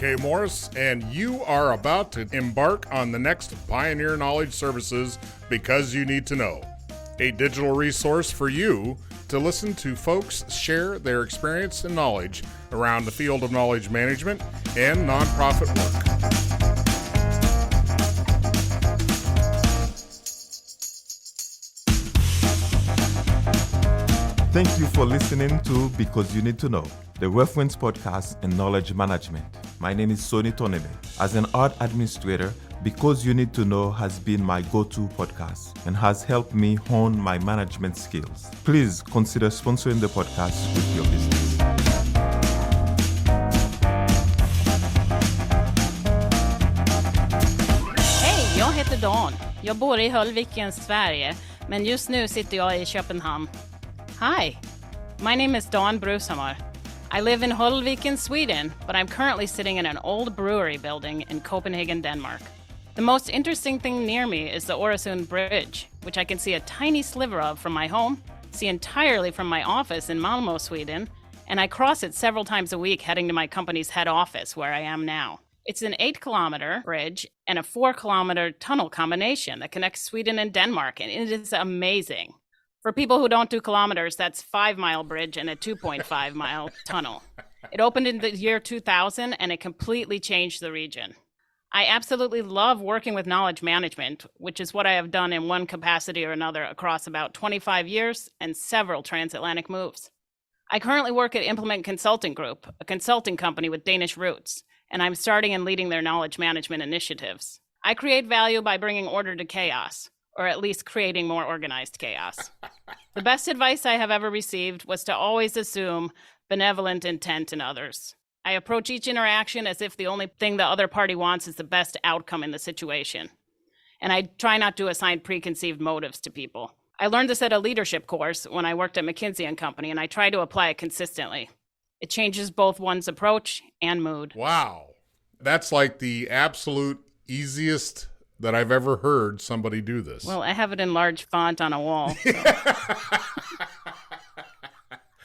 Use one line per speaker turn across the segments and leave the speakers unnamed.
K. Morris, and you are about to embark on the next Pioneer Knowledge Services Because You Need to Know, a digital resource for you to listen to folks share their experience and knowledge around the field of knowledge management and nonprofit work.
Thank you for listening to Because You Need to Know, the reference podcast in knowledge management. My name is Soni Tonebe. As an art administrator, Because You Need to Know has been my go-to podcast and has helped me hone my management skills. Please consider sponsoring the podcast with your business.
Hej, jag heter Dawn. Jag bor i Höllviken, Sverige, men just nu sitter jag i Köpenhamn. Hi, my name is Dawn Brushammar. I live in Höllviken, Sweden, but I'm currently sitting in an old brewery building in Copenhagen, Denmark. The most interesting thing near me is the Øresund Bridge, which I can see a tiny sliver of from my home, see entirely from my office in Malmö, Sweden, and I cross it several times a week heading to my company's head office where I am now. It's an 8-kilometer bridge and a 4-kilometer tunnel combination that connects Sweden and Denmark, and it is amazing. For people who don't do kilometers, that's 5-mile bridge and a 2.5-mile tunnel. It opened in the year 2000, and it completely changed the region. I absolutely love working with knowledge management, which is what I have done in one capacity or another across about 25 years and several transatlantic moves. I currently work at Implement Consulting Group, a consulting company with Danish roots, and I'm starting and leading their knowledge management initiatives. I create value by bringing order to chaos, or at least creating more organized chaos. The best advice I have ever received was to always assume benevolent intent in others. I approach each interaction as if the only thing the other party wants is the best outcome in the situation. And I try not to assign preconceived motives to people. I learned this at a leadership course when I worked at McKinsey & Company, and I try to apply it consistently. It changes both one's approach and mood.
Wow. That's like the absolute easiest that I've ever heard somebody do this.
Well, I have it in large font on a wall. So.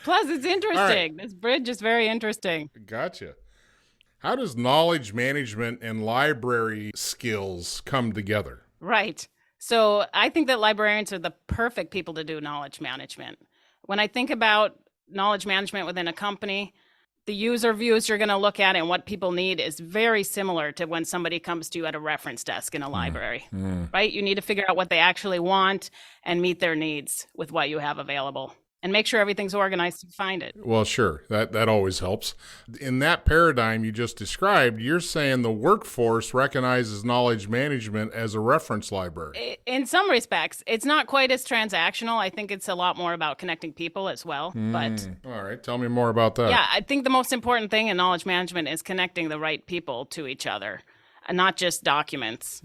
Plus, it's interesting. Right. This bridge is very interesting.
Gotcha. How does knowledge management and library skills come together?
Right. So I think that librarians are the perfect people to do knowledge management. When I think about knowledge management within a company, the user views you're going to look at and what people need is very similar to when somebody comes to you at a reference desk in a library, right? You need to figure out what they actually want and meet their needs with what you have available and make sure everything's organized to find it.
Well, sure. That always helps. In that paradigm you just described, you're saying the workforce recognizes knowledge management as a reference library.
In some respects, it's not quite as transactional. I think it's a lot more about connecting people as well. But
all right. Tell me more about that.
Yeah, I think the most important thing in knowledge management is connecting the right people to each other and not just documents.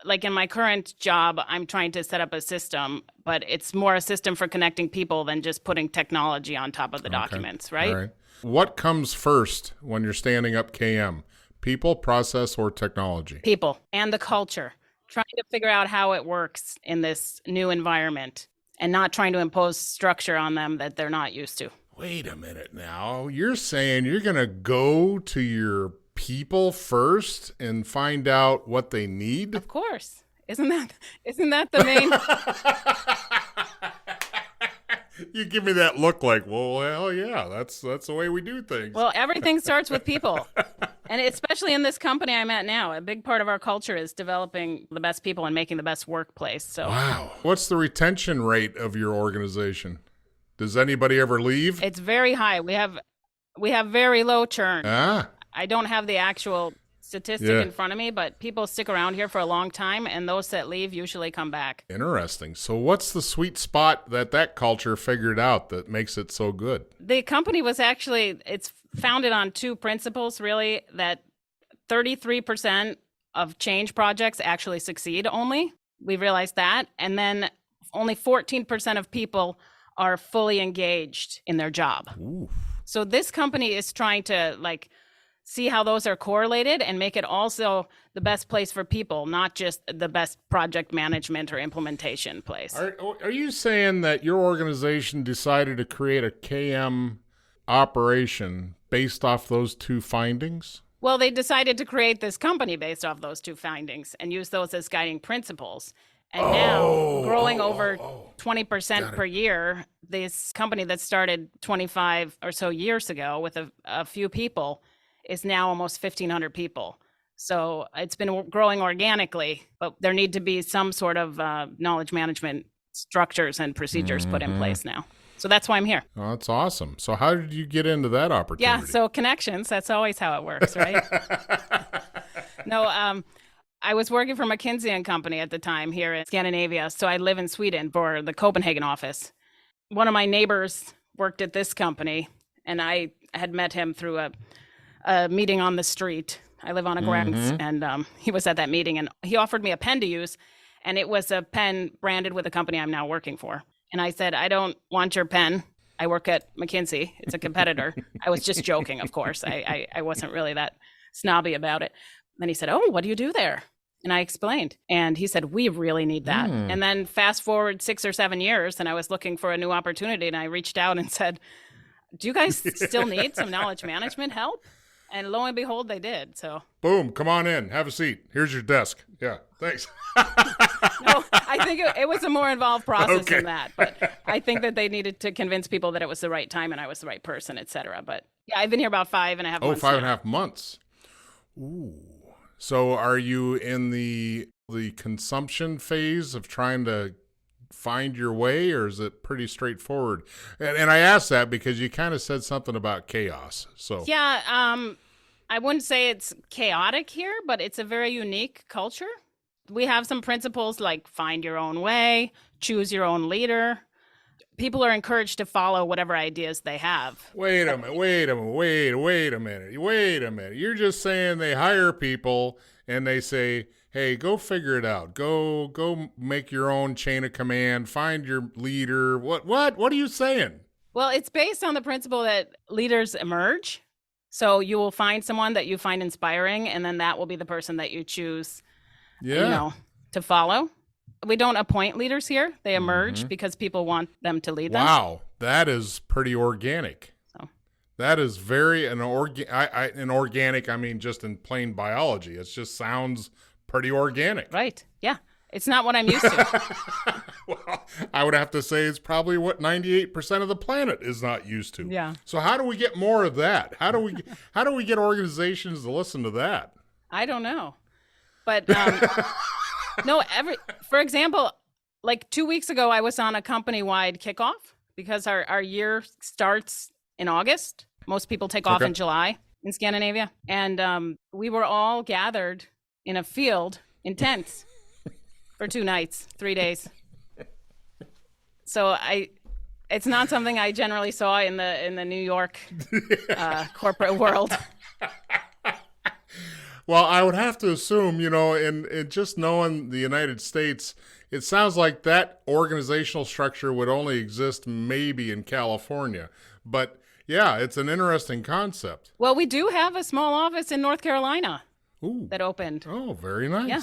Like in my current job, I'm trying to set up a system, but it's more a system for connecting people than just putting technology on top of the documents, right?
All right. What comes first when you're standing up KM? People, process, or technology?
People and the culture. Trying to figure out how it works in this new environment and not trying to impose structure on them that they're not used to.
Wait a minute now. You're saying you're going to go to your people first and find out what they need?
Of course. Isn't that the main?
You give me that look like, well, yeah, that's the way we do things.
Well, everything starts with people. And especially in this company I'm at now, a big part of our culture is developing the best people and making the best workplace. So,
wow. What's the retention rate of your organization? Does anybody ever leave?
It's very high. We have very low churn. I don't have the actual statistic in front of me, but people stick around here for a long time, and those that leave usually come back.
Interesting. So what's the sweet spot that culture figured out that makes it so good?
The company was it's founded on two principles, really, that 33% of change projects actually succeed only. We realized that. And then only 14% of people are fully engaged in their job.
Ooh.
So this company is trying to see how those are correlated and make it also the best place for people, not just the best project management or implementation place.
Are you saying that your organization decided to create a KM operation based off those two findings?
Well, they decided to create this company based off those two findings and use those as guiding principles. And now, growing over 20% per year, this company that started 25 or so years ago with a few people is now almost 1,500 people. So it's been growing organically, but there need to be some sort of knowledge management structures and procedures put in place now. So that's why I'm here.
Oh, that's awesome. So how did you get into that opportunity?
Yeah, so connections, that's always how it works, right? No, I was working for McKinsey & Company at the time here in Scandinavia. So I live in Sweden for the Copenhagen office. One of my neighbors worked at this company, and I had met him through a meeting on the street. I live on a Gräns, and he was at that meeting, and he offered me a pen to use, and it was a pen branded with a company I'm now working for. And I said, I don't want your pen. I work at McKinsey. It's a competitor. I was just joking, of course. I wasn't really that snobby about it. Then he said, oh, what do you do there? And I explained. And he said, we really need that. And then fast forward 6 or 7 years, and I was looking for a new opportunity. And I reached out and said, do you guys still need some knowledge management help? And lo and behold, they did. So
boom, come on in, have a seat. Here's your desk. Yeah, thanks.
No, I think it was a more involved process than that. But I think that they needed to convince people that it was the right time and I was the right person, et cetera. But yeah, I've been here about 5.5 months.
5.5 months. Ooh. So are you in the consumption phase of trying to find your way, or is it pretty straightforward? And I ask that because you kind of said something about chaos. So
yeah, I wouldn't say it's chaotic here, but it's a very unique culture. We have some principles like find your own way, choose your own leader. People are encouraged to follow whatever ideas they have.
Wait a minute. You're just saying they hire people and they say, hey, go figure it out. Go make your own chain of command. Find your leader. What are you saying?
Well, it's based on the principle that leaders emerge. So you will find someone that you find inspiring, and then that will be the person that you choose to follow. We don't appoint leaders here. They emerge because people want them to lead them.
Wow, that is pretty organic. So that is very organic. I mean, just in plain biology, it just sounds pretty organic.
Right. Yeah. It's not what I'm used to.
Well, I would have to say it's probably what 98% of the planet is not used to.
Yeah.
So how do we get more of that? How do we get organizations to listen to that?
I don't know. But no, for example, like 2 weeks ago, I was on a company-wide kickoff because our year starts in August. Most people take off in July in Scandinavia. And we were all gathered in a field in tents for 2 nights, 3 days. So it's not something I generally saw in the New York corporate world.
Well, I would have to assume, in just knowing the United States, it sounds like that organizational structure would only exist maybe in California. But yeah, it's an interesting concept.
Well, we do have a small office in North Carolina that opened.
Oh, very nice.
Yeah.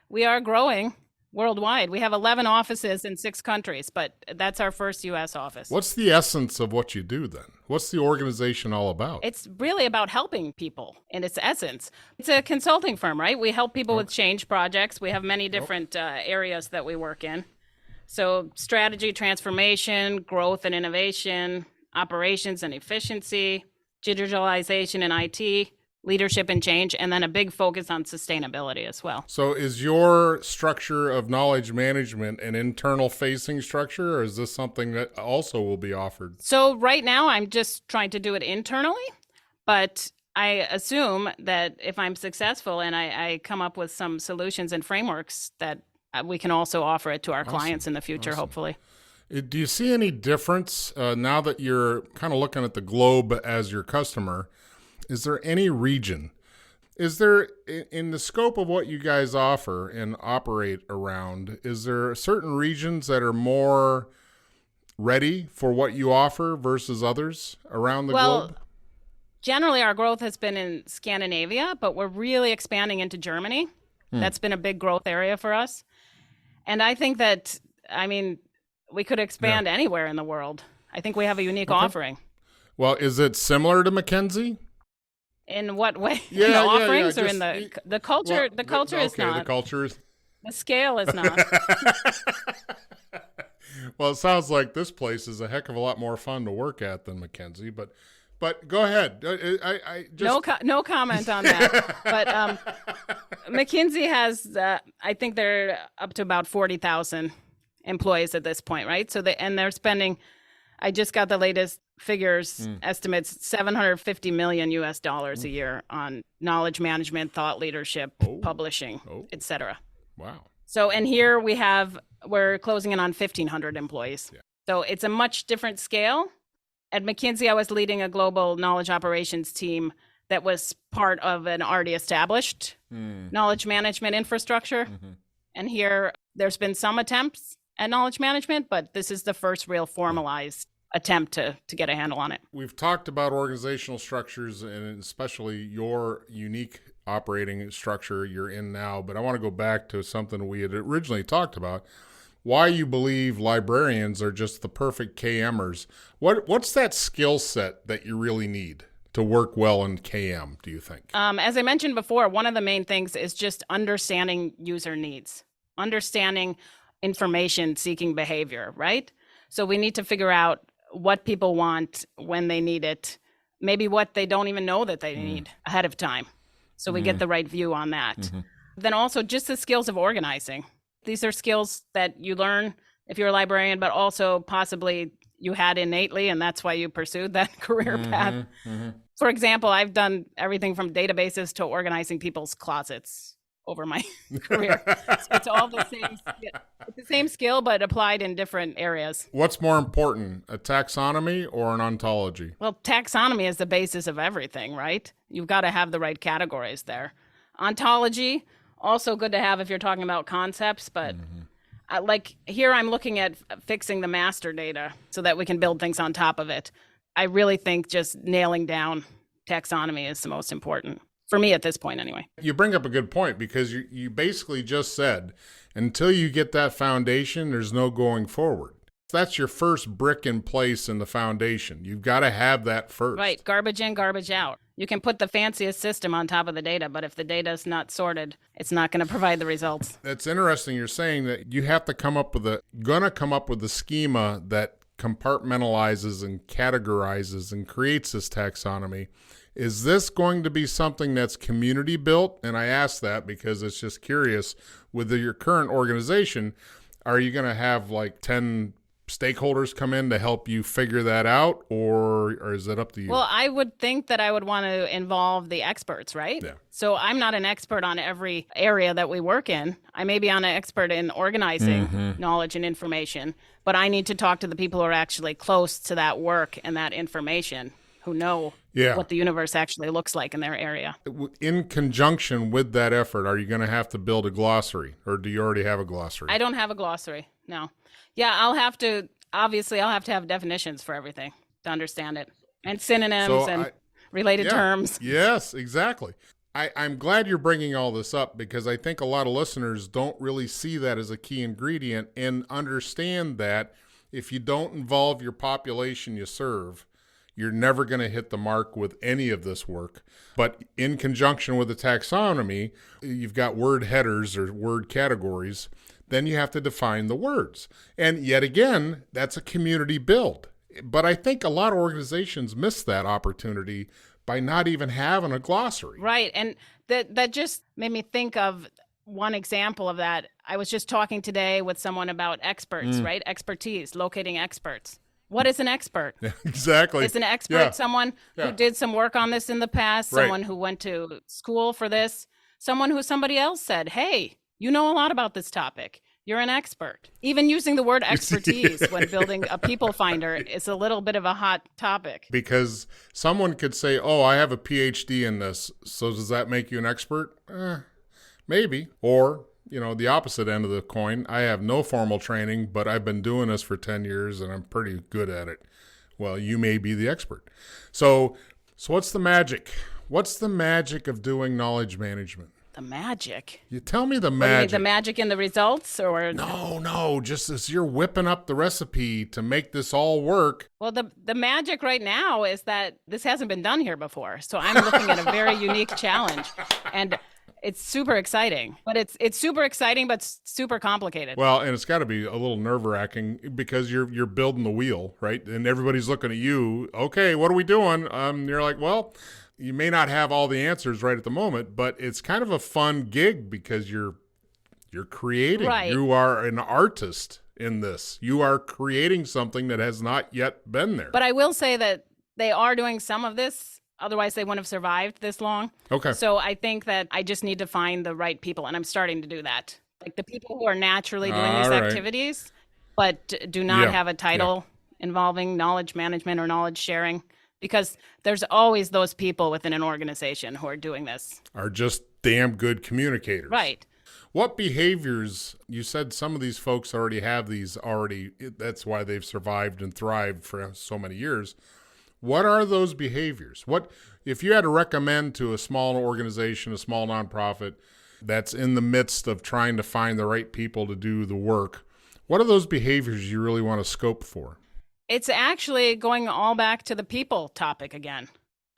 We are growing worldwide. We have 11 offices in 6 countries, but that's our first U.S. office.
What's the essence of what you do then? What's the organization all about?
It's really about helping people in its essence. It's a consulting firm, right? We help people with change projects. We have many different areas that we work in. So strategy, transformation, growth and innovation, operations and efficiency, digitalization and IT, leadership and change, and then a big focus on sustainability as well.
So is your structure of knowledge management an internal facing structure, or is this something that also will be offered?
So right now I'm just trying to do it internally, but I assume that if I'm successful and I come up with some solutions and frameworks that we can also offer it to our clients in the future, hopefully.
Do you see any difference now that you're kind of looking at the globe as your customer? Is there any region? Is there, in the scope of what you guys offer and operate around, is there certain regions that are more ready for what you offer versus others around the globe?
Generally, our growth has been in Scandinavia, but we're really expanding into Germany. That's been a big growth area for us. And I think that, we could expand anywhere in the world. I think we have a unique offering.
Well, is it similar to McKinsey?
In what way?
Yeah,
in the
yeah,
offerings
yeah,
or in the culture?
Well,
The culture is
okay,
not.
the culture is.
The scale is not.
Well, it sounds like this place is a heck of a lot more fun to work at than Mackenzie, but go ahead. I just
No comment on that. But McKinsey has, I think they're up to about 40,000 employees at this point, right? So they're spending. I just got the latest figures, estimates $750 million US a year on knowledge management, thought leadership, publishing, etc.
Wow.
So, and here we're closing in on 1,500 employees. Yeah. So it's a much different scale. At McKinsey, I was leading a global knowledge operations team that was part of an already established knowledge management infrastructure. Mm-hmm. And here, there's been some attempts at knowledge management, but this is the first real formalized attempt to get a handle on it.
We've talked about organizational structures and especially your unique operating structure you're in now, but I want to go back to something we had originally talked about, why you believe librarians are just the perfect KMers. What's that skill set that you really need to work well in KM, do you think?
As I mentioned before, one of the main things is just understanding user needs, understanding information-seeking behavior, right? So we need to figure out what people want when they need it, maybe what they don't even know that they need ahead of time. So we get the right view on that. Mm-hmm. Then also just the skills of organizing. These are skills that you learn if you're a librarian, but also possibly you had innately, and that's why you pursued that career path. Mm-hmm. For example, I've done everything from databases to organizing people's closets over my career. So it's all the same skill. It's the same skill, but applied in different areas.
What's more important, a taxonomy or an ontology? Well,
taxonomy is the basis of everything, right? You've got to have the right categories there. Ontology, also good to have if you're talking about concepts, but like here I'm looking at fixing the master data so that we can build things on top of it. I really think just nailing down taxonomy is the most important. For me at this point, anyway.
You bring up a good point because you basically just said, until you get that foundation, there's no going forward. That's your first brick in place in the foundation. You've got to have that first.
Right. Garbage in, garbage out. You can put the fanciest system on top of the data, but if the data is not sorted, it's not going to provide the results.
That's interesting. You're saying that you have to come up with a schema that compartmentalizes and categorizes and creates this taxonomy. Is this going to be something that's community built? And I ask that because it's just curious. With your current organization, are you going to have like 10 stakeholders come in to help you figure that out, or is it up to you?
Well, I would think that I would want to involve the experts, right? Yeah. So I'm not an expert on every area that we work in. I may be an expert in organizing knowledge and information, but I need to talk to the people who are actually close to that work and that information, who know what the universe actually looks like in their area.
In conjunction with that effort, are you going to have to build a glossary, or do you already have a glossary?
I don't have a glossary, no. Yeah, I'll have to have definitions for everything to understand it, and synonyms related terms.
Yes, exactly. I'm glad you're bringing all this up because I think a lot of listeners don't really see that as a key ingredient and understand that if you don't involve your population you serve, you're never going to hit the mark with any of this work. But in conjunction with the taxonomy, you've got word headers or word categories. Then you have to define the words. And yet again, that's a community build. But I think a lot of organizations miss that opportunity by not even having a glossary.
Right. And that just made me think of one example of that. I was just talking today with someone about experts, right? Expertise, locating experts. What is an expert?
Yeah, exactly.
Is an expert someone who did some work on this in the past, someone who went to school for this, someone who somebody else said, hey, you know a lot about this topic. You're an expert. Even using the word expertise when building a people finder is a little bit of a hot topic.
Because someone could say, oh, I have a PhD in this, so does that make you an expert? Maybe. Or the opposite end of the coin. I have no formal training, but I've been doing this for 10 years and I'm pretty good at it. Well, you may be the expert. So what's the magic? What's the magic of doing knowledge management?
The magic.
You tell me the
What do you mean,
magic.
the magic in the results, or
No, just as you're whipping up the recipe to make this all work.
well, the magic right now is that this hasn't been done here before. So I'm looking at a very unique challenge, and it's super exciting. But it's super exciting, but super complicated.
Well, and it's got to be a little nerve-wracking because you're building the wheel, right? And everybody's looking at you. Okay, what are we doing? You're like, well, you may not have all the answers right at the moment, but it's kind of a fun gig because you're creating.
Right.
You are an artist in this. You are creating something that has not yet been there.
But I will say that they are doing some of this. Otherwise, they wouldn't have survived this long.
Okay.
So I think that I just need to find the right people, and I'm starting to do that. Like the people who are naturally doing these
All right.
activities, but do not
Yeah,
have a title involving knowledge management or knowledge sharing. Because there's always those people within an organization who are doing this.
Are just damn good communicators.
Right.
What behaviors, you said some of these folks already have these already, that's why they've survived and thrived for so many years. What are those behaviors? What, if you had to recommend to a small organization, a small nonprofit that's in the midst of trying to find the right people to do the work, what are those behaviors you really want to scope for?
It's actually going all back to the people topic again.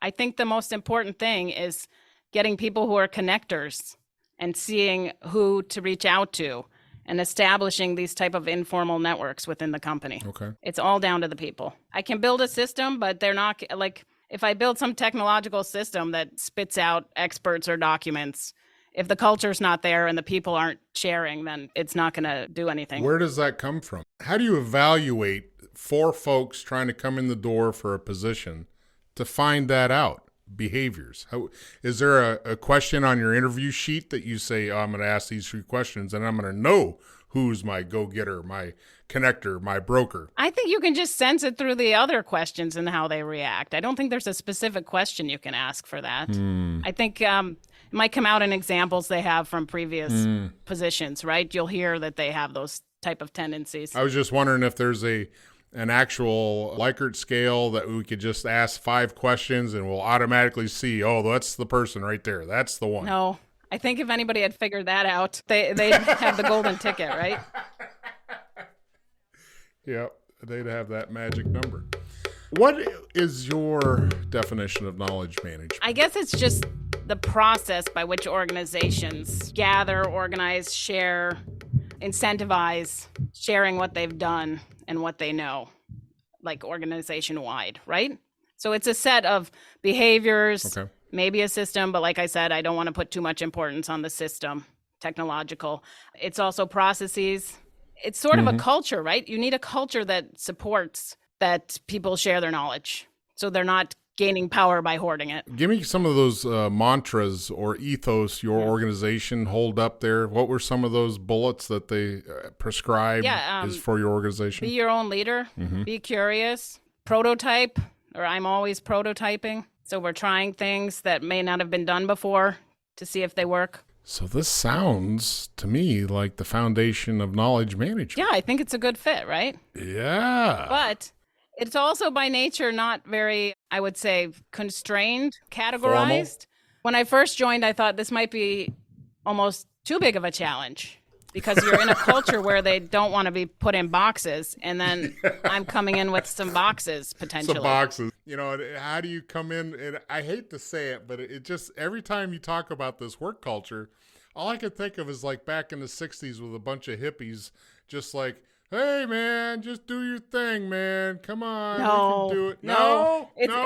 I think the most important thing is getting people who are connectors and seeing who to reach out to and establishing these type of informal networks within the company.
Okay.
It's all down to the people. I can build a system, but they're not like if I build some technological system that spits out experts or documents, if the culture's not there and the people aren't sharing, then it's not going to do anything.
Where does that come from? How do you evaluate for folks trying to come in the door for a position to find that out? Behaviors. Is there a question on your interview sheet that you say, oh, I'm going to ask these 3 questions and I'm going to know who's my go-getter, my connector, my broker?
I think you can just sense it through the other questions and how they react. I don't think there's a specific question you can ask for that. I think it might come out in examples they have from previous positions, right? You'll hear that they have those type of tendencies.
I was just wondering if there's an actual Likert scale that we could just ask 5 questions and we'll automatically see, oh, that's the person right there. That's the one.
No, I think if anybody had figured that out, they'd have the golden ticket, right?
Yeah, they'd have that magic number. What is your definition of knowledge management?
I guess it's just the process by which organizations gather, organize, share, incentivize sharing what they've done and what they know, like organization-wide, right? So it's a set of behaviors,
Okay.
maybe a system, but like I said, I don't want to put too much importance on the system, technological. It's also processes. It's sort of a culture, right? You need a culture that supports that people share their knowledge, so they're not gaining power by hoarding it.
Give me some of those mantras or ethos your organization hold up there. What were some of those bullets that they prescribed is for your organization?
Be your own leader. Be curious. Prototype, or I'm always prototyping. So we're trying things that may not have been done before to see if they work.
So this sounds to me like the foundation of knowledge management.
Yeah, I think it's a good fit, right?
Yeah.
But it's also by nature not very, I would say, constrained, categorized. When I first joined, I thought this might be almost too big of a challenge because you're in a culture where they don't want to be put in boxes. And then I'm coming in with some boxes potentially.
Some boxes. You know, how do you come in? And I hate to say it, but it just, every time you talk about this work culture, all I could think of is like back in the 60s with a bunch of hippies, just like, hey, man, just do your thing, man. Come on, you can do it.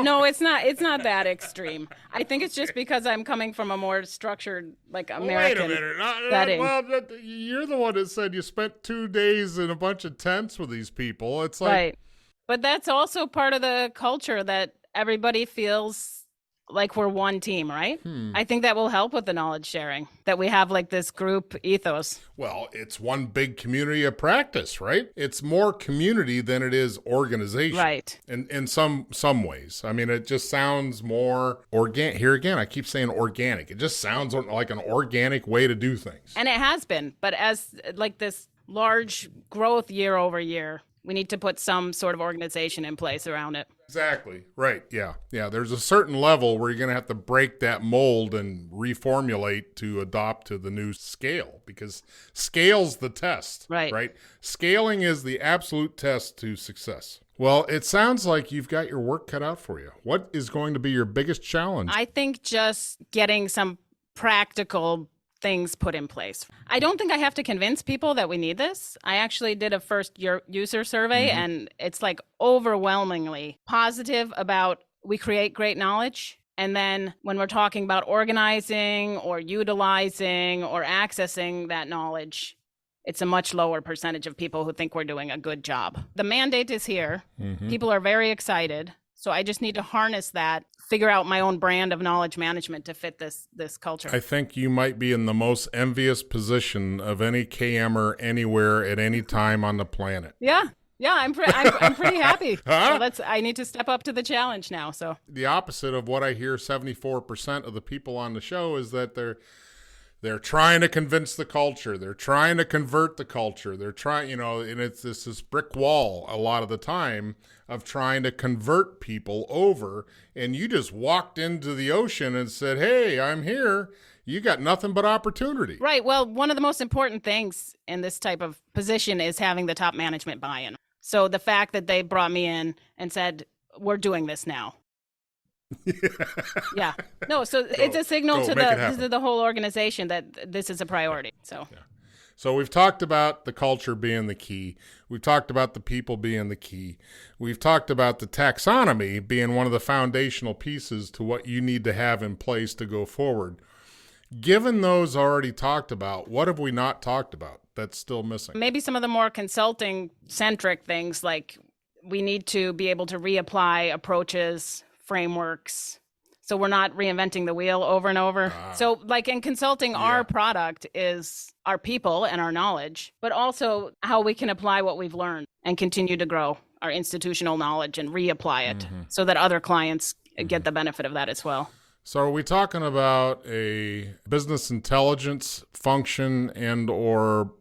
No,
it's not. It's not that extreme. I think it's just because I'm coming from a more structured, like American
Wait a minute.
setting.
Well, you're the one that said you spent 2 days in a bunch of tents with these people. It's like,
Right. But that's also part of the culture that everybody feels like we're one team, right? I think that will help with the knowledge sharing, that we have like this group ethos.
well, it's one big community of practice, right? It's more community than it is organization.
Right.
In some ways. I mean, it just sounds more organic. Here again, I keep saying organic. It just sounds like an organic way to do things.
And it has been. But as like this large growth year over year, we need to put some sort of organization in place around it.
Exactly. Right. Yeah. Yeah. There's a certain level where you're going to have to break that mold and reformulate to adopt to the new scale, because scale's the test.
Right.
Right. Scaling is the absolute test to success. Well, it sounds like you've got your work cut out for you. What is going to be your biggest challenge?
I think just getting some practical things put in place. I don't think I have to convince people that we need this. I actually did a first user survey, and it's like overwhelmingly positive about we create great knowledge. And then when we're talking about organizing or utilizing or accessing that knowledge, it's a much lower percentage of people who think we're doing a good job. The mandate is here. People are very excited. So I just need to harness that, figure out my own brand of knowledge management to fit this culture.
I think you might be in the most envious position of any KMer anywhere at any time on the planet.
Yeah, I'm pretty happy. Huh? So I need to step up to the challenge now. So
the opposite of what I hear 74% of the people on the show is that they're trying to convince the culture. They're trying to convert the culture. They're trying, and it's this brick wall a lot of the time of trying to convert people over. And you just walked into the ocean and said, hey, I'm here. You got nothing but opportunity.
Right. Well, one of the most important things in this type of position is having the top management buy-in. So the fact that they brought me in and said, we're doing this now. Yeah. No, so it's a signal to the whole organization that this is a priority. So. Yeah.
So we've talked about the culture being the key. We've talked about the people being the key. We've talked about the taxonomy being one of the foundational pieces to what you need to have in place to go forward. Given those already talked about, what have we not talked about that's still missing?
Maybe some of the more consulting-centric things, like we need to be able to reapply approaches, frameworks, so we're not reinventing the wheel over and over. So like in consulting, our product is our people and our knowledge, but also how we can apply what we've learned and continue to grow our institutional knowledge and reapply it so that other clients get the benefit of that as well.
So are we talking about a business intelligence function and or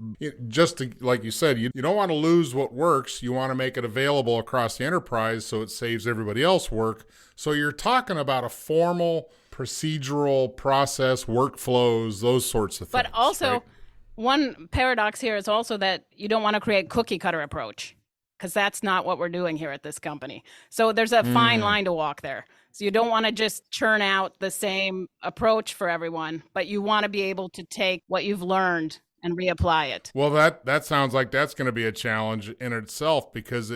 just to, like you said, you don't want to lose what works. You want to make it available across the enterprise so it saves everybody else work. So you're talking about a formal procedural process, workflows, those sorts of things.
But also,
right?
One paradox here is also that you don't want to create cookie cutter approach, because that's not what we're doing here at this company. So there's a fine line to walk there. So you don't want to just churn out the same approach for everyone, but you want to be able to take what you've learned and reapply it.
Well, that sounds like that's going to be a challenge in itself, because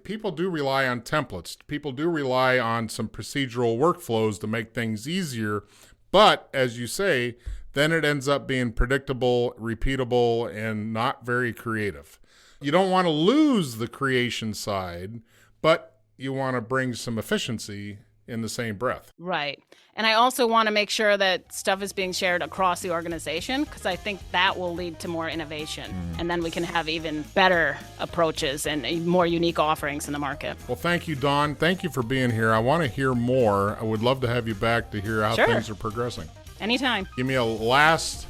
people do rely on templates. People do rely on some procedural workflows to make things easier. But as you say, then it ends up being predictable, repeatable, and not very creative. You don't want to lose the creation side, but you want to bring some efficiency in the same breath.
Right. And I also want to make sure that stuff is being shared across the organization, because I think that will lead to more innovation. And then we can have even better approaches and more unique offerings in the market.
Well, thank you, Dawn. Thank you for being here. I want to hear more. I would love to have you back to hear how things are progressing.
Anytime.
Give me a last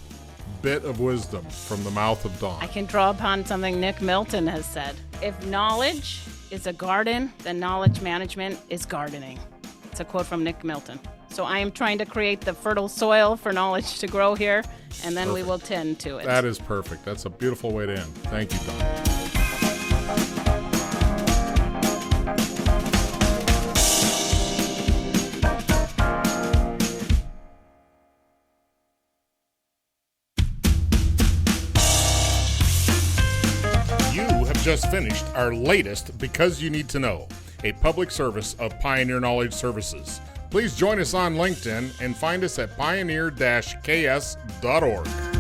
bit of wisdom from the mouth of Dawn.
I can draw upon something Nick Milton has said. If knowledge is a garden, then knowledge management is gardening. It's a quote from Nick Milton. So I am trying to create the fertile soil for knowledge to grow here, and then we will tend to it.
That is perfect. That's a beautiful way to end. Thank you, Dawn. Just finished our latest Because You Need to Know, a public service of Pioneer Knowledge Services. Please join us on LinkedIn and find us at pioneer-ks.org.